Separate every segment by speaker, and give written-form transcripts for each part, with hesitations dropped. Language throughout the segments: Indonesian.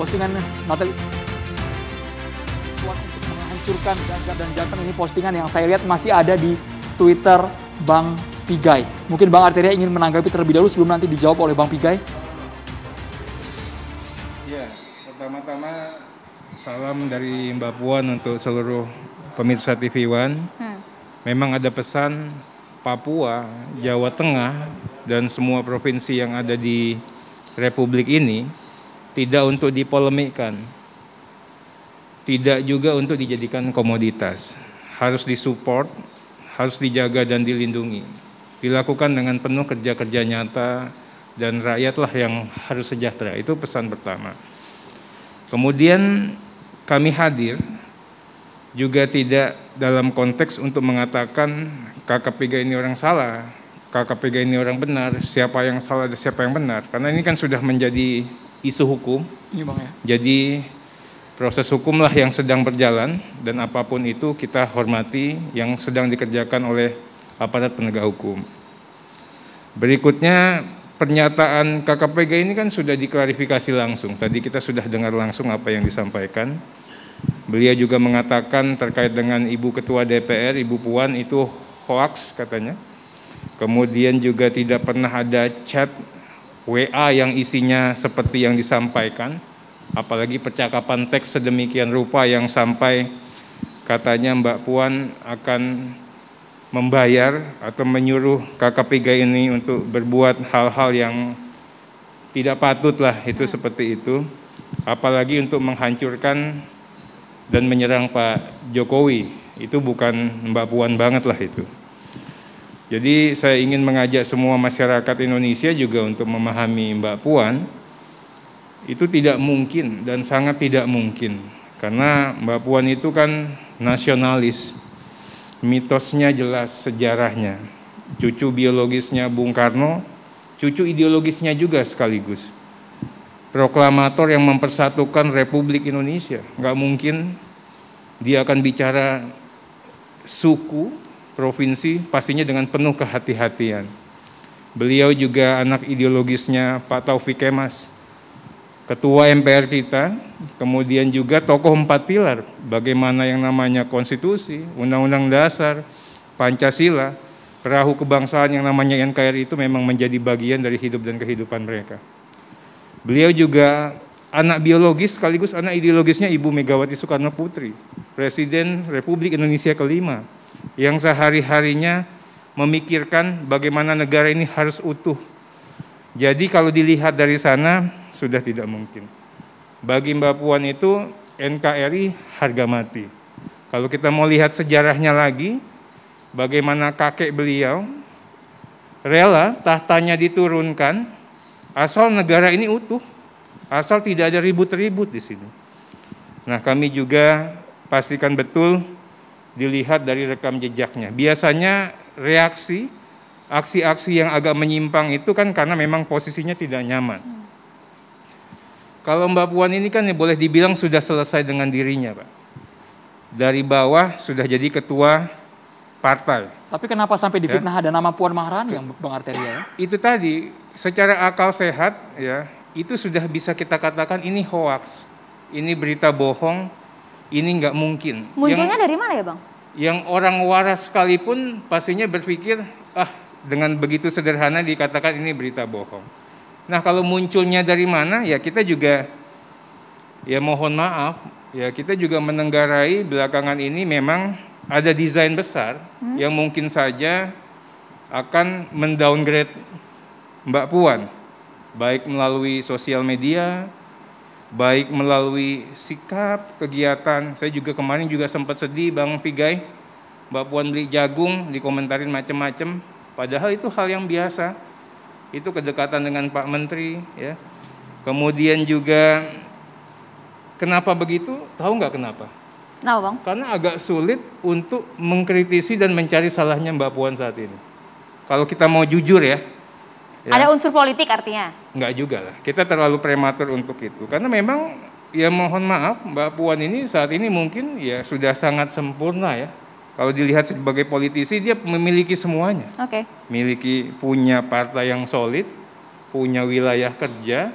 Speaker 1: postingan Natali untuk menghancurkan Gaza dan Jateng, ini postingan yang saya lihat masih ada di Twitter Bang Pigai. Mungkin Bang Arteria ingin menanggapi terlebih dahulu sebelum nanti dijawab oleh Bang Pigai.
Speaker 2: Ya, pertama-tama salam dari Mbak Puan untuk seluruh pemirsa TV One. Memang ada pesan Papua, Jawa Tengah, dan semua provinsi yang ada di Republik ini tidak untuk dipolemikkan, tidak juga untuk dijadikan komoditas. Harus disupport, harus dijaga dan dilindungi. Dilakukan dengan penuh kerja-kerja nyata dan rakyatlah yang harus sejahtera. Itu pesan pertama. Kemudian kami hadir juga tidak dalam konteks untuk mengatakan KKP ini orang salah, KKP ini orang benar, siapa yang salah dan siapa yang benar. Karena ini kan sudah menjadi isu hukum.
Speaker 1: Ini Bang ya.
Speaker 2: Jadi proses hukumlah yang sedang berjalan dan apapun itu kita hormati yang sedang dikerjakan oleh aparat penegak hukum. Berikutnya pernyataan KKPG ini kan sudah diklarifikasi langsung. Tadi kita sudah dengar langsung apa yang disampaikan. Beliau juga mengatakan terkait dengan Ibu Ketua DPR, Ibu Puan itu hoaks katanya. Kemudian juga tidak pernah ada chat WA yang isinya seperti yang disampaikan. Apalagi percakapan teks sedemikian rupa yang sampai katanya Mbak Puan akan membayar atau menyuruh KKP ini untuk berbuat hal-hal yang tidak patut lah, itu seperti itu. Apalagi untuk menghancurkan dan menyerang Pak Jokowi, itu bukan Mbak Puan banget lah itu. Jadi saya ingin mengajak semua masyarakat Indonesia juga untuk memahami Mbak Puan, itu tidak mungkin dan sangat tidak mungkin. Karena Mbak Puan itu kan nasionalis, mitosnya jelas, sejarahnya. Cucu biologisnya Bung Karno, cucu ideologisnya juga sekaligus. Proklamator yang mempersatukan Republik Indonesia. Nggak mungkin dia akan bicara suku, provinsi, pastinya dengan penuh kehati-hatian. Beliau juga anak ideologisnya Pak Taufik Kemas, Ketua MPR kita, kemudian juga tokoh 4 pilar, bagaimana yang namanya konstitusi, undang-undang dasar, Pancasila, perahu kebangsaan yang namanya NKRI itu memang menjadi bagian dari hidup dan kehidupan mereka. Beliau juga anak biologis sekaligus anak ideologisnya Ibu Megawati Soekarno Putri, Presiden Republik Indonesia ke-5, yang sehari-harinya memikirkan bagaimana negara ini harus utuh. Jadi kalau dilihat dari sana, sudah tidak mungkin. Bagi Mbak Puan itu NKRI harga mati. Kalau kita mau lihat sejarahnya lagi, bagaimana kakek beliau rela tahtanya diturunkan asal negara ini utuh, asal tidak ada ribut-ribut di sini. Nah, kami juga pastikan betul dilihat dari rekam jejaknya. Biasanya reaksi aksi-aksi yang agak menyimpang itu kan karena memang posisinya tidak nyaman. Kalau Mbak Puan ini kan ya boleh dibilang sudah selesai dengan dirinya, Pak. Dari bawah sudah jadi ketua partai.
Speaker 1: Tapi kenapa sampai difitnah ada nama Puan Maharani yang Bang Arteria ya?
Speaker 2: Itu tadi, secara akal sehat ya, itu sudah bisa kita katakan ini hoaks. Ini berita bohong, ini nggak mungkin.
Speaker 3: Munculnya dari mana ya Bang?
Speaker 2: Yang orang waras sekalipun pastinya berpikir, dengan begitu sederhana dikatakan ini berita bohong. Nah kalau munculnya dari mana ya kita juga ya mohon maaf ya kita juga menenggarai belakangan ini memang ada desain besar yang mungkin saja akan mendowngrade Mbak Puan, baik melalui sosial media, baik melalui sikap, kegiatan. Saya juga kemarin juga sempat sedih Bang Pigai, Mbak Puan beli jagung, dikomentarin macam-macam. Padahal itu hal yang biasa. Itu kedekatan dengan Pak Menteri, ya. Kemudian juga kenapa begitu? Tahu nggak kenapa?
Speaker 3: Kenapa Bang?
Speaker 2: Karena agak sulit untuk mengkritisi dan mencari salahnya Mbak Puan saat ini. Kalau kita mau jujur ya.
Speaker 3: Ada unsur politik artinya?
Speaker 2: Enggak juga lah. Kita terlalu prematur untuk itu. Karena memang ya mohon maaf Mbak Puan ini saat ini mungkin ya sudah sangat sempurna ya. Kalau dilihat sebagai politisi dia memiliki semuanya.
Speaker 3: Oke.
Speaker 2: Punya partai yang solid, punya wilayah kerja,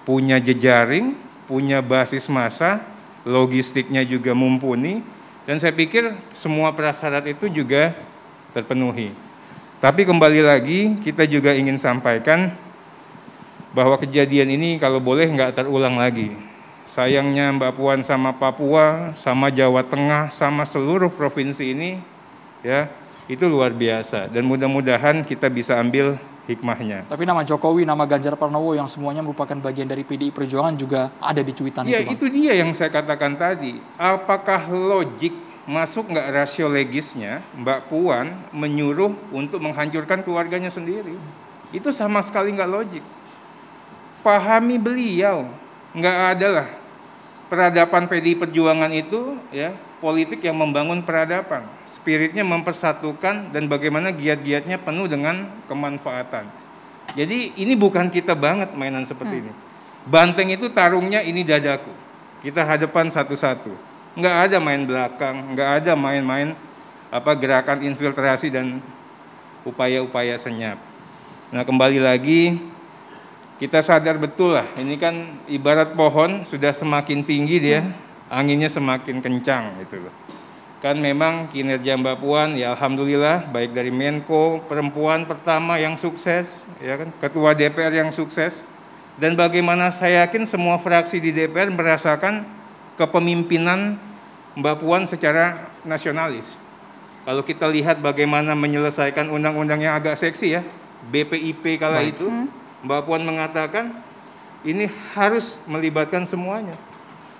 Speaker 2: punya jejaring, punya basis massa, logistiknya juga mumpuni, dan saya pikir semua prasyarat itu juga terpenuhi. Tapi kembali lagi, kita juga ingin sampaikan bahwa kejadian ini kalau boleh nggak terulang lagi. Sayangnya Mbak Puan sama Papua, sama Jawa Tengah, sama seluruh provinsi ini, ya itu luar biasa. Dan mudah-mudahan kita bisa ambil hikmahnya.
Speaker 1: Tapi nama Jokowi, nama Ganjar Pranowo yang semuanya merupakan bagian dari PDI Perjuangan juga ada di cuitan
Speaker 2: Ya
Speaker 1: itu, Bang.
Speaker 2: itu dia yang saya katakan tadi. Apakah logik masuk nggak rasio legisnya Mbak Puan menyuruh untuk menghancurkan keluarganya sendiri? Itu sama sekali nggak logik. Pahami beliau, nggak ada lah peradaban PDI Perjuangan itu ya politik yang membangun peradaban, spiritnya mempersatukan dan bagaimana giat-giatnya penuh dengan kemanfaatan. Jadi ini bukan kita banget mainan seperti ini. Banteng itu tarungnya ini dadaku, kita hadapan satu-satu. Nggak ada main belakang, nggak ada main-main gerakan infiltrasi dan upaya-upaya senyap. Nah kembali lagi. Kita sadar betul lah, ini kan ibarat pohon sudah semakin tinggi dia, anginnya semakin kencang gitu loh. Kan memang kinerja Mbak Puan ya alhamdulillah baik dari Menko perempuan pertama yang sukses, ya kan, ketua DPR yang sukses, dan bagaimana saya yakin semua fraksi di DPR merasakan kepemimpinan Mbak Puan secara nasionalis. Kalau kita lihat bagaimana menyelesaikan undang-undang yang agak seksi ya, BPIP kala itu. Mbak Puan mengatakan ini harus melibatkan semuanya.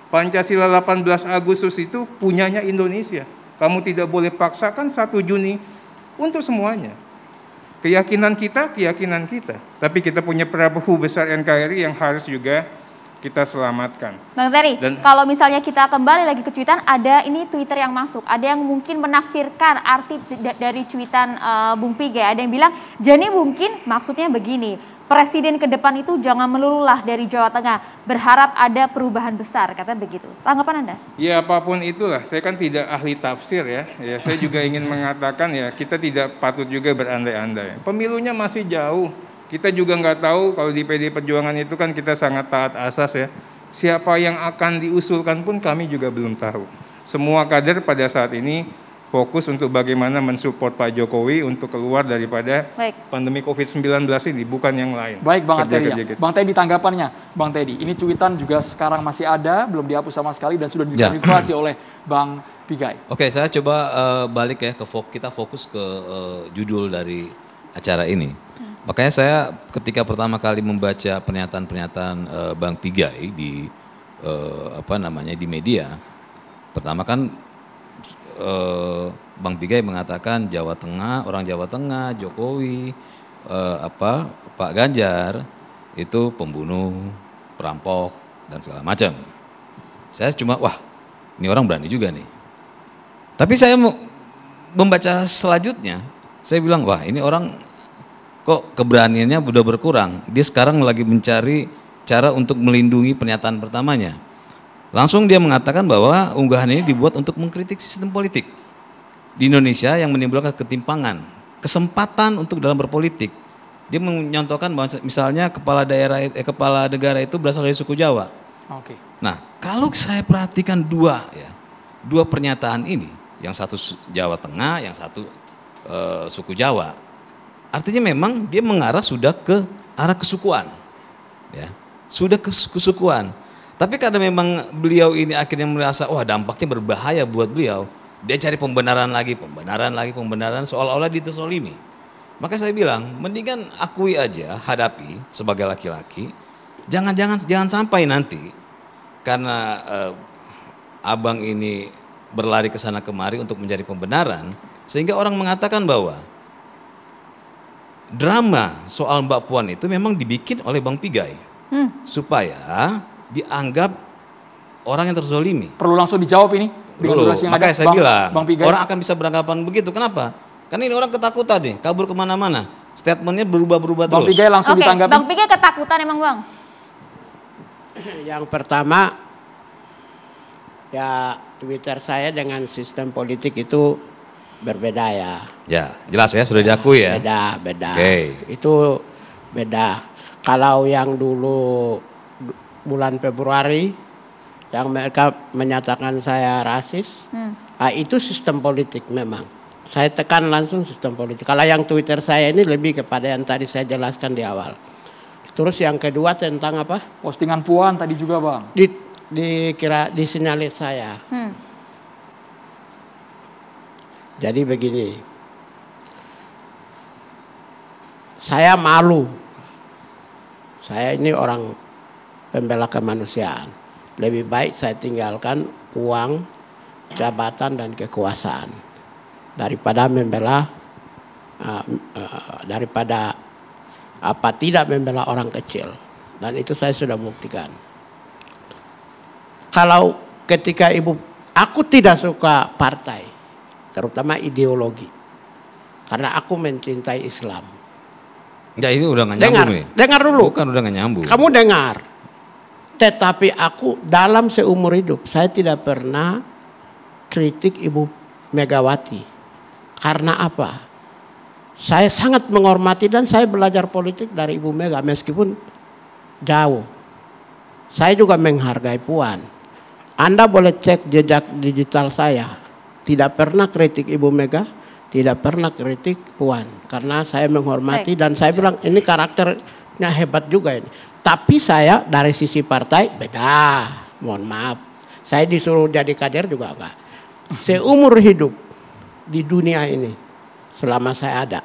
Speaker 2: Pancasila 18 Agustus itu punyanya Indonesia. Kamu tidak boleh paksakan 1 Juni untuk semuanya. Keyakinan kita. Tapi kita punya Prabu Besar NKRI yang harus juga kita selamatkan.
Speaker 3: Bang Terry, kalau misalnya kita kembali lagi ke cuitan, ada ini Twitter yang masuk. Ada yang mungkin menafsirkan arti dari cuitan Bung Pigai. Ada yang bilang, jadi mungkin maksudnya begini. Presiden ke depan itu jangan melululah dari Jawa Tengah, berharap ada perubahan besar, katanya begitu. Tanggapan Anda?
Speaker 2: Ya apapun itulah, saya kan tidak ahli tafsir ya. Saya juga ingin mengatakan ya kita tidak patut juga berandai-andai. Pemilunya masih jauh, kita juga nggak tahu kalau di PDI Perjuangan itu kan kita sangat taat asas ya. Siapa yang akan diusulkan pun kami juga belum tahu. Semua kader pada saat ini fokus untuk bagaimana mensupport Pak Jokowi untuk keluar daripada pandemi COVID-19 ini, bukan yang lain.
Speaker 1: Baik Bang Arteria. Bang Teddy tanggapannya, Bang Teddy, ini cuitan juga sekarang masih ada, belum dihapus sama sekali dan sudah dikonfirmasi oleh Bang Pigai.
Speaker 4: Oke, saya coba balik ya kita fokus ke judul dari acara ini. Makanya saya ketika pertama kali membaca pernyataan-pernyataan Bang Pigai di di media, pertama kan Bang Pigai mengatakan Jawa Tengah, orang Jawa Tengah, Jokowi, Pak Ganjar itu pembunuh, perampok dan segala macam. Saya cuma wah, ini orang berani juga nih. Tapi saya mau membaca selanjutnya, saya bilang wah ini orang kok keberaniannya udah berkurang. Dia sekarang lagi mencari cara untuk melindungi pernyataan pertamanya. Langsung dia mengatakan bahwa unggahan ini dibuat untuk mengkritik sistem politik di Indonesia yang menimbulkan ketimpangan, kesempatan untuk dalam berpolitik. Dia menyontohkan bahwa misalnya kepala negara itu berasal dari suku Jawa.
Speaker 1: Oke.
Speaker 4: Nah, kalau saya perhatikan dua pernyataan ini, yang satu Jawa Tengah, yang satu suku Jawa, artinya memang dia mengarah sudah ke arah kesukuan, ya, sudah ke kesukuan. Tapi karena memang beliau ini akhirnya merasa wah dampaknya berbahaya buat beliau, dia cari pembenaran lagi, seolah-olah diterzolimi. Maka saya bilang mendingan akui aja, hadapi sebagai laki-laki. Jangan sampai nanti karena abang ini berlari ke sana kemari untuk mencari pembenaran, sehingga orang mengatakan bahwa drama soal Mbak Puan itu memang dibikin oleh Bang Pigai supaya dianggap orang yang terzolimi.
Speaker 1: Perlu langsung dijawab ini.
Speaker 4: Makanya saya bilang orang akan bisa beranggapan begitu. Kenapa? Karena ini orang ketakutan nih, kabur kemana-mana. Statementnya berubah-berubah terus.
Speaker 1: Bang Pigai langsung ditanggapi.
Speaker 3: Bang Pigai ketakutan emang Bang?
Speaker 5: Yang pertama, ya Twitter saya dengan sistem politik itu berbeda ya.
Speaker 4: Ya, jelas ya, sudah diakui ya.
Speaker 5: Beda.
Speaker 4: Okay.
Speaker 5: Itu beda. Kalau yang dulu bulan Februari yang mereka menyatakan saya rasis. Itu sistem politik memang. Saya tekan langsung sistem politik. Kalau yang Twitter saya ini lebih kepada yang tadi saya jelaskan di awal. Terus yang kedua tentang apa?
Speaker 1: Postingan Puan tadi juga Bang.
Speaker 5: Disinyalir saya. Jadi begini. Saya malu. Saya ini orang pembela kemanusiaan. Lebih baik saya tinggalkan uang, jabatan dan kekuasaan daripada membela tidak membela orang kecil. Dan itu saya sudah buktikan. Kalau ketika aku tidak suka partai, terutama ideologi, karena aku mencintai Islam.
Speaker 4: Ya itu udah nggak nyambung.
Speaker 5: Dengar dulu.
Speaker 4: Bukan udah nggak nyambung.
Speaker 5: Kamu dengar. Tetapi aku dalam seumur hidup saya tidak pernah kritik Ibu Megawati. Karena apa? Saya sangat menghormati dan saya belajar politik dari Ibu Mega meskipun jauh. Saya juga menghargai Puan. Anda boleh cek jejak digital saya. Tidak pernah kritik Ibu Mega, tidak pernah kritik Puan. Karena saya menghormati dan saya bilang ini karakternya hebat juga ini. Tapi saya dari sisi partai beda. Mohon maaf. Saya disuruh jadi kader juga enggak. Seumur hidup di dunia ini selama saya ada.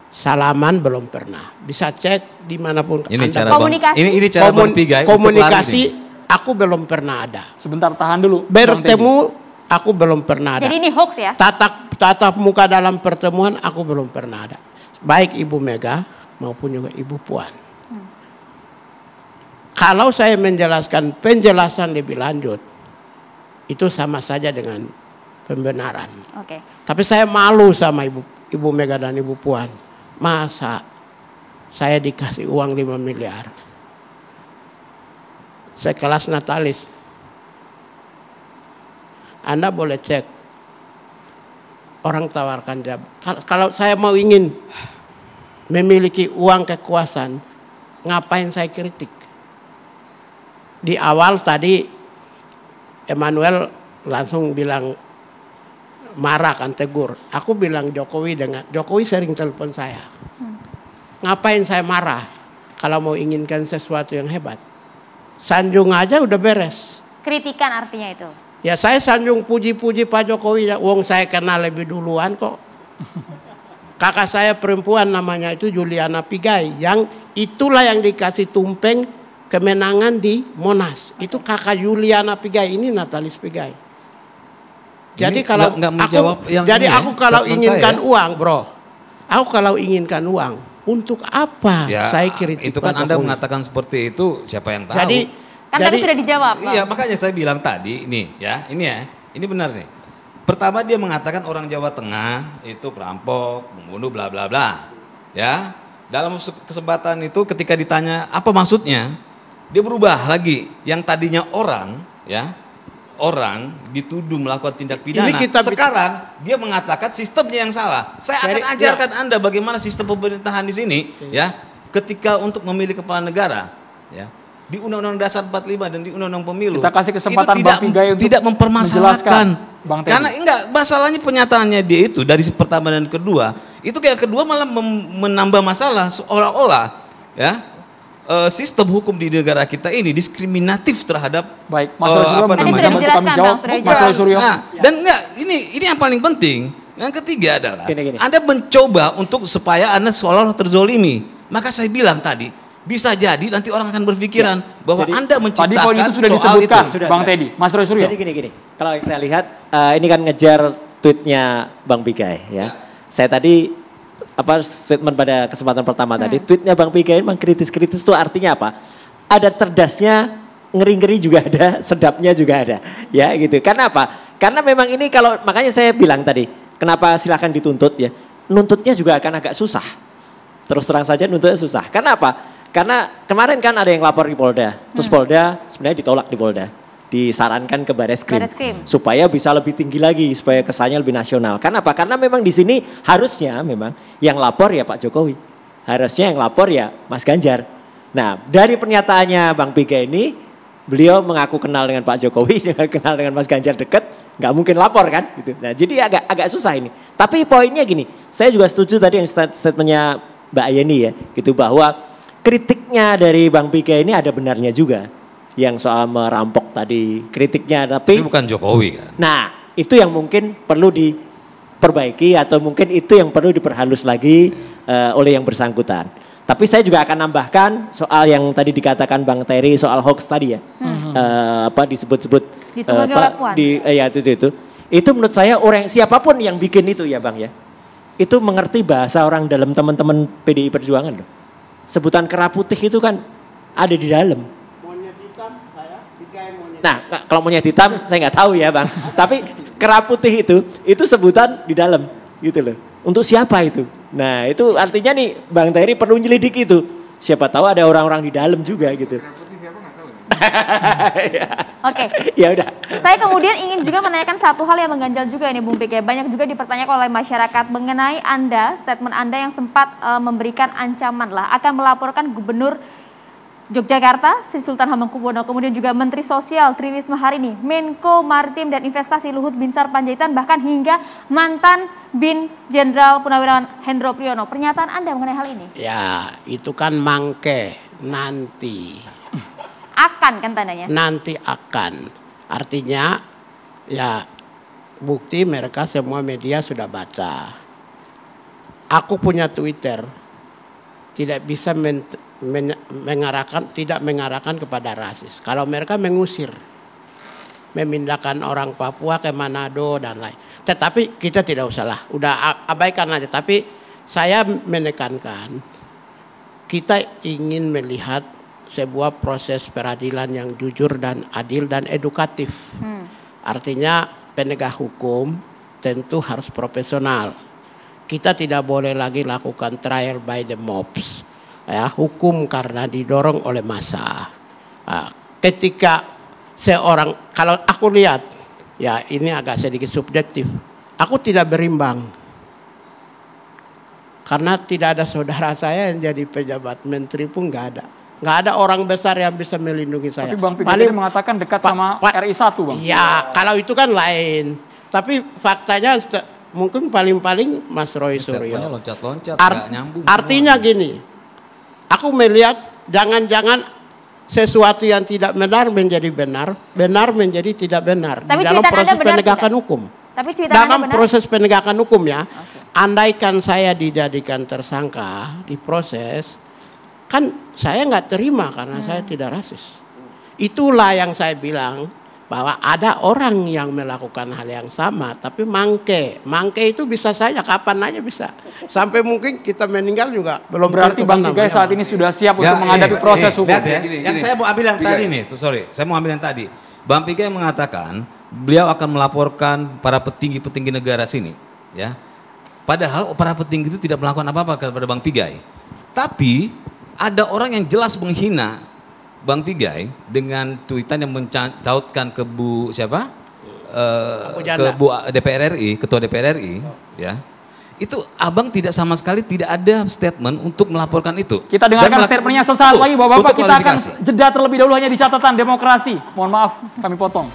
Speaker 5: Salaman belum pernah. Bisa cek dimanapun.
Speaker 4: Ini
Speaker 5: Anda
Speaker 4: cara
Speaker 3: komunikasi.
Speaker 4: Ini cara Bang Pigai.
Speaker 5: Komunikasi aku belum pernah ada.
Speaker 1: Sebentar tahan dulu.
Speaker 5: Bertemu aku belum pernah ada.
Speaker 3: Jadi ini hoax ya?
Speaker 5: Tatap muka dalam pertemuan aku belum pernah ada. Baik Ibu Mega maupun juga Ibu Puan. Kalau saya menjelaskan penjelasan lebih lanjut, itu sama saja dengan pembenaran.
Speaker 3: Oke.
Speaker 5: Tapi saya malu sama Ibu Mega dan Ibu Puan. Masa saya dikasih uang 5 miliar. Sekelas Natalis. Anda boleh cek. Orang tawarkan jabatan. Kalau saya mau ingin memiliki uang kekuasaan, ngapain saya kritik? Di awal tadi Emmanuel langsung bilang marah kan, tegur. Aku bilang Jokowi sering telepon saya. Ngapain saya marah kalau mau inginkan sesuatu yang hebat? Sanjung aja udah beres.
Speaker 3: Kritikan artinya itu.
Speaker 5: Ya saya sanjung puji-puji Pak Jokowi ya. Wong saya kenal lebih duluan kok. Kakak saya perempuan namanya itu Juliana Pigai. Yang itulah yang dikasih tumpeng kemenangan di Monas. Itu kakak Juliana Pigai, ini Natalis Pigai. Jadi kalau aku kalau inginkan uang, bro. Aku kalau inginkan uang, untuk apa
Speaker 4: ya,
Speaker 5: saya kritik?
Speaker 4: Itu kan Anda mengatakan seperti itu, siapa yang tahu?
Speaker 3: Tadi sudah dijawab.
Speaker 4: Iya, makanya saya bilang tadi, ini benar nih. Pertama dia mengatakan orang Jawa Tengah itu perampok, membunuh, bla bla bla. Ya, dalam kesempatan itu ketika ditanya apa maksudnya, dia berubah lagi. Yang tadinya orang dituduh melakukan tindak pidana. Sekarang dia mengatakan sistemnya yang salah. Saya akan ajarkan Anda bagaimana sistem pemerintahan di sini, ya. Ketika untuk memilih kepala negara, ya. Di Undang-Undang Dasar 45 dan di Undang-Undang Pemilu.
Speaker 1: Kita kasih kesempatan Bang Pigai untuk
Speaker 4: tidak mempermasalahkan.
Speaker 1: Bang Teddy.
Speaker 4: Karena enggak, masalahnya penyataannya dia itu dari pertama dan kedua, itu kayak kedua malah menambah masalah seolah-olah ya. Sistem hukum di negara kita ini diskriminatif terhadap
Speaker 1: baik Mas Suryo
Speaker 3: bisa kami jawab
Speaker 1: Mas Suryo.
Speaker 4: Dan enggak, ini yang paling penting. Yang ketiga adalah Anda mencoba untuk supaya Anda seolah-olah terzolimi. Maka saya bilang tadi, bisa jadi nanti orang akan berpikiran bahwa Anda menciptakan
Speaker 1: tadi poin itu sudah disebutkan Bang Teddy, Mas Suryo.
Speaker 6: Jadi gini. Kalau saya lihat ini kan ngejar tweetnya Bang Pigai ya. Saya tadi statement pada kesempatan pertama tadi, tweetnya Bang Pigai memang kritis-kritis itu artinya apa? Ada cerdasnya, ngeri-ngeri juga ada, sedapnya juga ada. Ya gitu. Karena apa? Karena memang ini kalau, makanya saya bilang tadi, kenapa silahkan dituntut ya. Nuntutnya juga akan agak susah. Terus terang saja nuntutnya susah. Karena apa? Karena kemarin kan ada yang lapor di Polda. Terus Polda sebenarnya ditolak di Polda. Disarankan ke Bareskrim supaya bisa lebih tinggi lagi, supaya kesannya lebih nasional. Karena apa? Karena memang di sini harusnya memang yang lapor ya Pak Jokowi, harusnya yang lapor ya Mas Ganjar, Nah, dari pernyataannya Bang Pigai ini, beliau mengaku kenal dengan Pak Jokowi, kenal dengan Mas Ganjar dekat, nggak mungkin lapor kan? Gitu. Nah, jadi agak susah ini. Tapi poinnya gini, saya juga setuju tadi yang statementnya Mbak Yeni ya, gitu bahwa kritiknya dari Bang Pigai ini ada benarnya juga, yang soal merampok tadi kritiknya, tapi
Speaker 4: Ini bukan Jokowi kan?
Speaker 6: nah itu yang mungkin perlu diperbaiki atau mungkin itu yang perlu diperhalus lagi oleh yang bersangkutan. Tapi saya juga akan nambahkan soal yang tadi dikatakan Bang Terry soal hoax tadi ya, apa disebut-sebut
Speaker 3: Ditunggangi oleh Puan.
Speaker 6: ya itu menurut saya orang siapapun yang bikin itu ya Bang ya, itu mengerti bahasa orang dalam teman-teman PDI Perjuangan loh. Sebutan kera putih itu kan ada di dalam.
Speaker 5: Monyet hitam saya, Pigai monyet.
Speaker 6: Nah kalau monyet hitam saya nggak tahu ya Bang, tapi kera putih itu sebutan di dalam gitu loh. Untuk siapa itu? Nah itu artinya nih Bang Terry perlu nyelidiki itu. Siapa tahu ada orang-orang di dalam juga gitu.
Speaker 3: Oke.
Speaker 6: Ya udah.
Speaker 3: Saya kemudian ingin juga menanyakan satu hal yang mengganjal juga ini Bung Pigai. Banyak juga dipertanyakan oleh masyarakat mengenai statement Anda yang sempat memberikan ancaman lah akan melaporkan Gubernur Yogyakarta Sri Sultan Hamengkubuwono, kemudian juga Menteri Sosial Tri Risma Harini, Menko Maritim dan Investasi Luhut Binsar Panjaitan, bahkan hingga mantan Bin Jenderal Purnawirawan Hendro Priyono. Pernyataan Anda mengenai hal ini?
Speaker 5: Ya, itu kan mangke nanti.
Speaker 3: Akan kan tandanya?
Speaker 5: Nanti akan. Artinya ya bukti mereka semua media sudah baca. Aku punya Twitter. Tidak bisa tidak mengarahkan kepada rasis. Kalau mereka mengusir, memindahkan orang Papua ke Manado dan lain. Tetapi kita tidak usah lah, udah abaikan aja. Tapi saya menekankan, kita ingin melihat sebuah proses peradilan yang jujur dan adil dan edukatif. Artinya penegak hukum tentu harus profesional. Kita tidak boleh lagi lakukan trial by the mobs. Ya, hukum karena didorong oleh massa. Ketika seorang, kalau aku lihat, ya ini agak sedikit subjektif. Aku tidak berimbang. Karena tidak ada saudara saya yang jadi pejabat menteri pun nggak ada. Nggak ada orang besar yang bisa melindungi saya.
Speaker 1: Tapi Bang Pigai mengatakan dekat sama RI 1 Bang.
Speaker 5: Ya, kalau itu kan lain. Tapi faktanya mungkin paling-paling Mas Roy Suryo.
Speaker 4: Loncat-loncat, nggak nyambung.
Speaker 5: Artinya gini, aku melihat jangan-jangan sesuatu yang tidak benar menjadi benar, benar menjadi tidak benar.
Speaker 3: Tapi
Speaker 5: di dalam proses
Speaker 3: benar
Speaker 5: penegakan
Speaker 3: tidak?
Speaker 5: hukum.
Speaker 3: Tapi cuitan
Speaker 5: Dalam
Speaker 3: Anda benar?
Speaker 5: proses penegakan hukum ya, andaikan saya dijadikan tersangka di proses, kan saya nggak terima karena saya tidak rasis. Itulah yang saya bilang bahwa ada orang yang melakukan hal yang sama, tapi mangke itu bisa saja kapan aja bisa, sampai mungkin kita meninggal juga belum.
Speaker 1: Berarti Bang Pigai saat ini sudah siap untuk menghadapi proses hukum.
Speaker 4: Lihat ya, yang saya mau ambil yang tadi nih, saya mau ambil yang tadi. Bang Pigai mengatakan beliau akan melaporkan para petinggi-petinggi negara sini, ya. Padahal para petinggi itu tidak melakukan apa-apa kepada Bang Pigai. Tapi ada orang yang jelas menghina Bang Pigai dengan tweetan yang mencautkan ke Bu siapa? Ke Bu DPR RI, Ketua DPR RI, ya. Itu Abang tidak sama sekali tidak ada statement untuk melaporkan itu.
Speaker 1: Kita dengarkan statementnya sesaat lagi Bapak-Bapak, kita akan jeda terlebih dahulu hanya di catatan demokrasi. Mohon maaf kami potong.